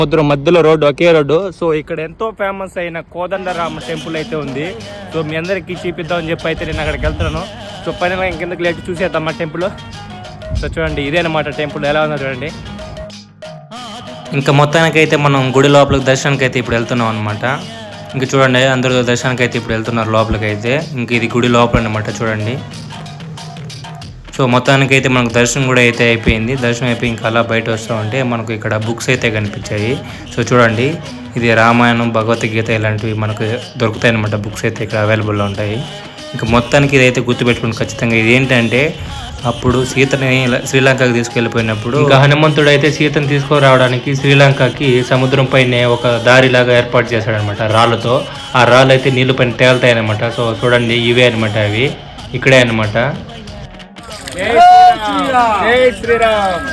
సముద్రం మధ్యలో రోడ్డు, ఒకే road. So ఇక్కడ ఎంతో ఫేమస్ అయిన కోదండరామ టెంపుల్ అయితే ఉంది. సో మీ అందరికి చూపిద్దామని చెప్పి అయితే నేను అక్కడికి వెళ్తున్నాను. సో పైన ఇంకెందుకు లేట్ చూసేద్దాం మా టెంపుల్. సో చూడండి, ఇదేనమాట టెంపుల్. ఎలా ఉందో చూడండి. ఇంకా మొత్తానికైతే మనం గుడి లోపలికి దర్శనానికి అయితే ఇప్పుడు వెళ్తున్నాం అనమాట. ఇంకా చూడండి, అందరూ దర్శనానికి అయితే ఇప్పుడు వెళ్తున్నారు లోపలికి అయితే. ఇంక ఇది గుడి లోపల అనమాట చూడండి. సో మొత్తానికి అయితే మనకు దర్శనం కూడా అయితే అయిపోయింది. దర్శనం అయిపోయి ఇంకా అలా బయట వస్తూ ఉంటే మనకు ఇక్కడ బుక్స్ అయితే కనిపించాయి. సో చూడండి, ఇది రామాయణం, భగవద్గీత ఇలాంటివి మనకు దొరుకుతాయి అనమాట. బుక్స్ అయితే ఇక్కడ అవైలబుల్లో ఉంటాయి. ఇంకా మొత్తానికి ఇదైతే గుర్తుపెట్టుకుని ఖచ్చితంగా. ఇది ఏంటంటే అప్పుడు సీతని శ్రీలంకకి తీసుకెళ్ళిపోయినప్పుడు ఇంకా హనుమంతుడు అయితే సీతను తీసుకురావడానికి శ్రీలంకకి సముద్రం పైనే ఒక దారిలాగా ఏర్పాటు చేశాడనమాట రాళ్ళతో. ఆ రాళ్ళు అయితే నీళ్ళు పైన తేలుతాయి అనమాట. సో చూడండి, ఇవే అనమాట, అవి ఇక్కడే అనమాట. జై శ్రీరామ్.